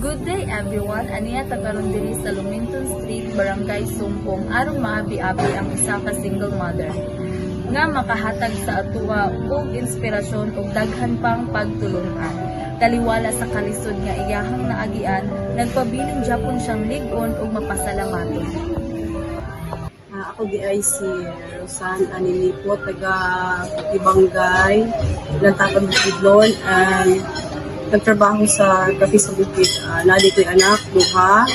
Good day everyone! Aniya ta karon diri sa Luminton Street, Barangay Sumpong aron maabi-abi ang isa ka single mother nga makahatag sa atuwa og inspirasyon ug daghan pang pagtulungan. Taliwala sa kalisod nga iyahang naagian, nagpabiling Japon siyang lig-on ug mapasalamaton. Ako di ay si Rosan Anilipo, taga Ibanggay, Lantapan Bukidnon, and nagtrabaho sa Kapi sa Bukid. Nadi ko'y anak, duha,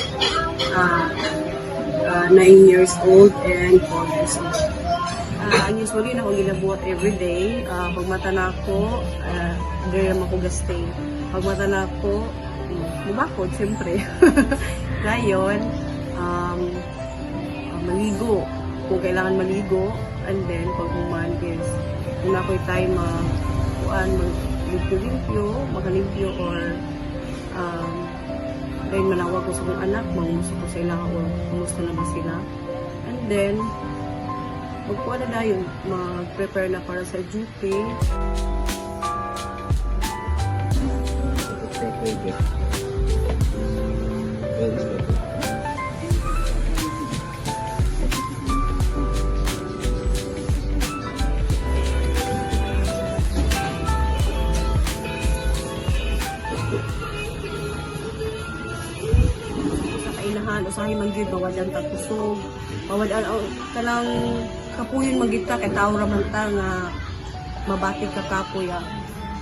9 years old and 4 years old. Usually na akong ginabuhat everyday. Pag mata na ako, there naman ako gastay. Pag mata na ako, mabakod, siyempre. Ngayon, maligo. Kung kailangan maligo, and then pag human is kung ako'y time maglimpyo-limpyo, makalimpyo, or dahil manawag ko sa kong anak, mangusto ko sa ila or kumusta na ba sila. And then, magkuha na yun, mag-prepare na para sa duty. Usahay manggid bawadan ta kusog, bawadan kanang kapuyon manggid ka kay tao raman ta nga mabatik ka kapoy.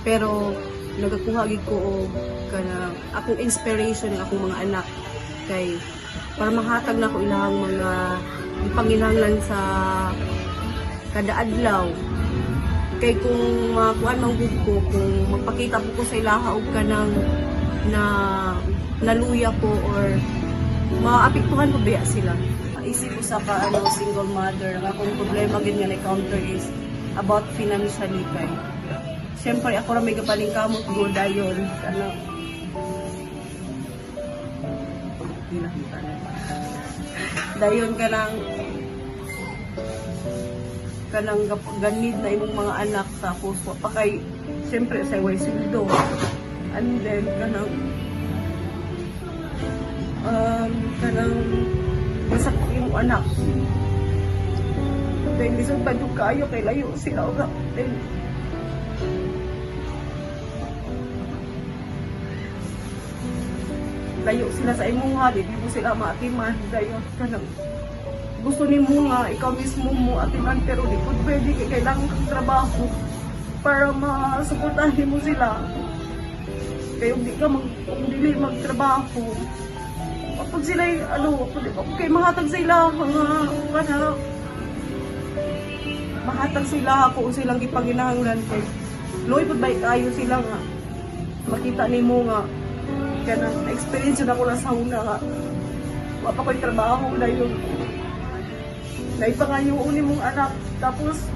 Pero nagakuha gid ko og kana akong inspiration ng akong mga anak kay para mahatag na ko ilang mga ipanginahanglan sa kada adlaw. Kay kung makuan man gud ko, kung magpakita ko sa ilaha og kanang na naluya ko or maapektuhan ko biya sila. Isip ko sa single mother, ang akong problema gid nga na-encounter is about financially kay. Siyempre ako ra may kapaling kamot go dayon dayon kanang ganid na imong mga anak sa puso pa kay siyempre sa way sildo, and then kanang masakit yung anak. Dahil lisod pa doon kayo kay layo sila o layo sila sa imong hali, di mo sila maatiman. Dahil kanang gusto ni mo nga ikaw mismo mo atiman, pero di po pwede kailangan kang trabaho para masuportahin mo sila. Kaya hindi ka dili magtrabaho, pag sila okay, mahatag sila mahatag sila ako silang gipanginahanglan kay loy pud bay kayo sila nga makita nimo nga kanang experience na ko na sa una nga wa pa ko'y trabaho na yun naipangayoon ni mong anak tapos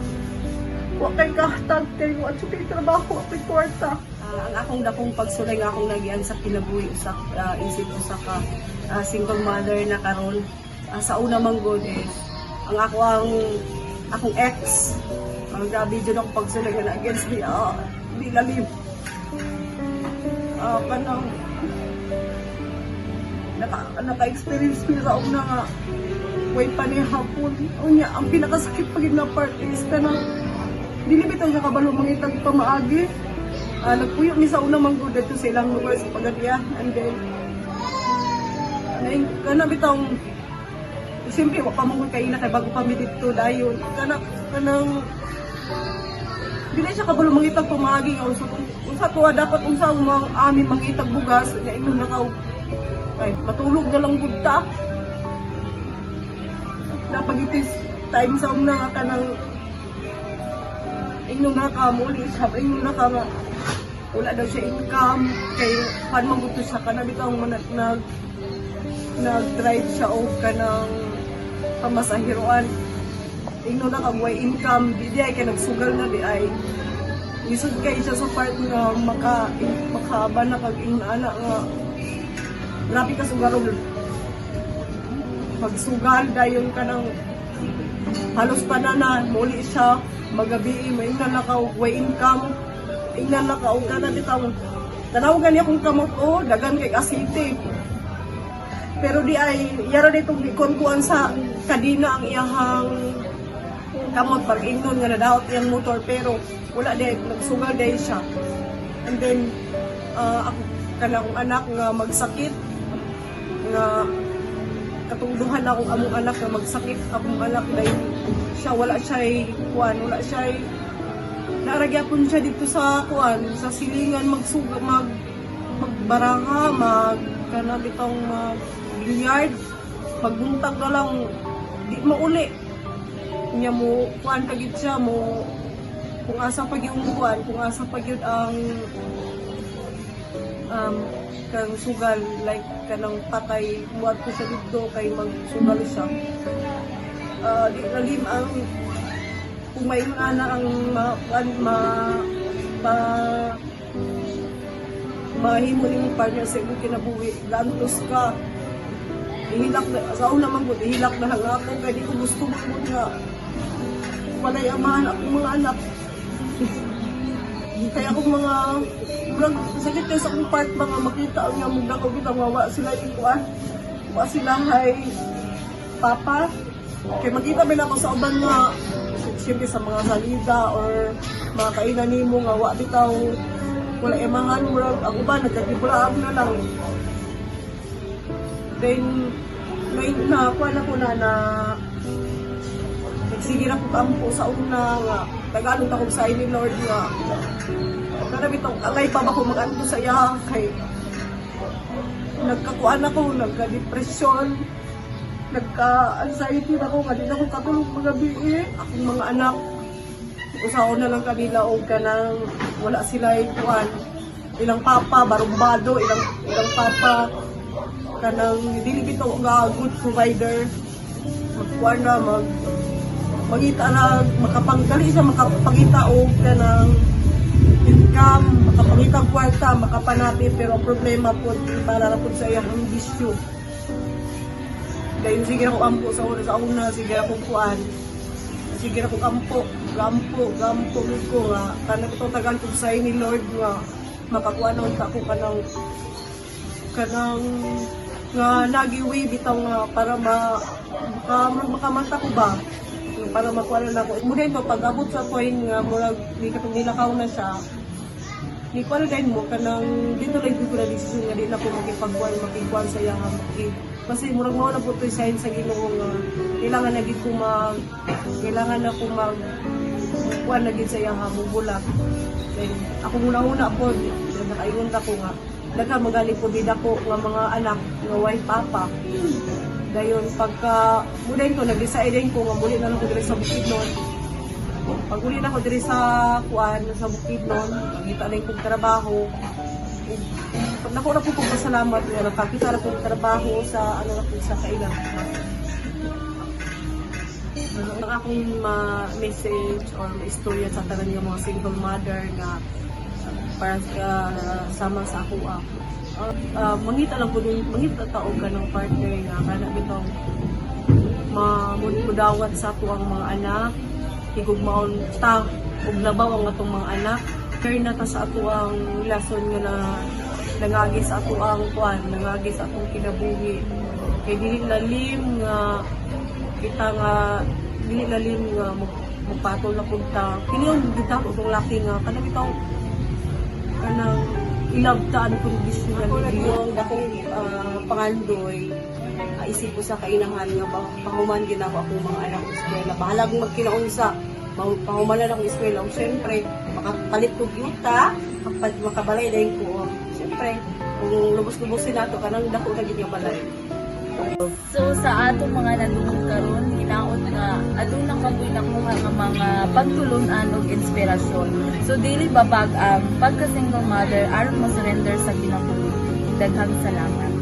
wa kay kahatag kay wa kay trabaho wa kay kwarta. Ang akong dakong pagsulay nga akong nagian sa kinabuhi sa isip ko sa single mother na karon. Sa una man good ang akong ex ang grabe dyan ako pagsulay na against di lalim kanang naka-experience ko sa una nga way pa niya hapon unya ang pinakasakit pagin na part is kanang dinibitaw sa kabalo mangitag pamaagi. Nagpuyo ni sa una man good dito sa ilang lugar sa Pagadiya, and then kana bitang siyempre wa pa mong kaila kay bago pa mi dito dayon kanang dili siya kabalo mangitag pamagi nga unsa to dapat unsa mang amin mangitag bugas nga ingon nakaw ay matulog na lang gud ta dapat itis time sa una nga kanang ingon na ka muli siya ingon na ka nga wala daw siya income kay pan maguto siya kana bitang nag-drive siya o kanang pamasahiroan ingno na kagway income di ay kay nagsugal na di ay lisod kay siya sa part nga makaba na kag ana nga grabe ka sugarol pagsugal dayon kanang halos panana muli siya magabi may na nakaway income ingnan na kaong kana bitaw tanawagan niya akong kamot, dagan kay asite. Pero di ay, yara ditong ikonkuan sa kadina ang iyahang kamot, pag ingnon nga nadaot iyang motor, pero wala di, nagsugal di siya. And then, ako, kanang anak nga magsakit, nga katungduhan ako among anak nga magsakit, akong anak dahil siya, wala siya'y kuan, wala siya'y naragyapon siya dito sa kuan, sa silingan magbaraha, kanang itong bilyard, pagbuntag na lang, di mauli. Niya mo, kuan kagid siya mo, kung asa pag yung kuan, kung asa pag yun ang kang sugal, like kanang patay, buhat ko siya dito, kay magsugal siya. Di lalim ang, kung may mga na ang mahimo ni mong partner sa iyong kinabuhi, lantos ka, ihilak na, sa una man po, ihilak na lang ako, kaya di ko gusto mo nga, walay amahan akong mga anak. Kaya akong mga, sakit kayo sa akong part, mga makita ang nga mong dako, wa sila ikuan, wa sila hay papa, kaya makita ba na ako sa uban nga, siyempre sa mga salida or mga kainan nimo nga wa bitaw wala emahan murag ako ba nagkatibula ako na lang. Then may nakuha na ko na nagsige na ko kampo sa una nga tagalog ako sa ni Lord nga kada bitong alay pa ba ko mag-anto sa iya kay nagkakuan ako, nagka-depression, nagka-anxiety na ako, nga din ako katulog mga bi'i, akong mga anak. Usaon na lang kanila o kanang wala sila ikuan. Ilang papa, barumbado, ilang papa, kanang hindi bito nga good provider. Magkuan na, magita na, makapanggali siya, makapangita o kanang income, makapangita ang kwarta, makapanapit, pero ang problema po, para na po sa iyang bisyo. Dahil sige ako ampo sa una, sige ako kuan. Sige ako gampo ko nga. Kanang ito tagal ko sa ni Lord nga, makakuan ako kanang nga nagiwi bitaw nga para makamata ko ba. Para makuha na ako. Muna ito, pag-abot sa point nga, murag, di ka itong nilakaw na siya, di ko ano din mo, kanang dito lang dito na decision nga, di na po makikuan sa iyang hamaki. Kasi murag mo na po ito yung sign sa Ginoo nga, kailangan na gid ko kailangan na ko kuan na gid sa iyang hamubula. Then, ako muna po, nakaingon ako nga, daga magaling po din ako nga mga anak, nga wife papa. Dayon pagka muna ko nag-decide din ko nga muli na lang ko diri sa Bukidnon. Pag uli na ko diri sa kuan sa Bukidnon, nakita na kong trabaho. Pag nako na po kong pasalamat nga nakakita na kong trabaho sa ano na po sa kailan. Ang akong message or istorya sa tanan ng mga single mother nga para sama sa ako mangita lang po din, mangita taog ka ng partner nga kana bitong mudawat sa ato ang mga anak, higugmaon ta ug labaw ang atong mga anak, kaya na ta sa ato ang lason nga na nangagi sa ato ang kuan, nangagi sa atong kinabuhi. Kay dili lalim nga kita nga dili lalim nga magpatol na punta. Kini yung gita ko itong laki nga kana bitong kanang ilabtaan kondisyon na yung dakong pangandoy isip ko sa kainahan nga pahuman gina ko akong mga anak sa eskwela. Bahalag magkinaunsa, pahuman na akong eskwela. Siyempre, makapalit ko yuta, makabalay dahil ko. Siyempre, kung lubos-lubosin nato, kanang dako na gina balay. So sa atong mga nandun karon, hinaot nga adun na kamoy nakuha nga mga pagtulunan ug inspirasyon. So dili babag ang pagka single mother aron mo surrender sa kinabuhi. Daghang salamat.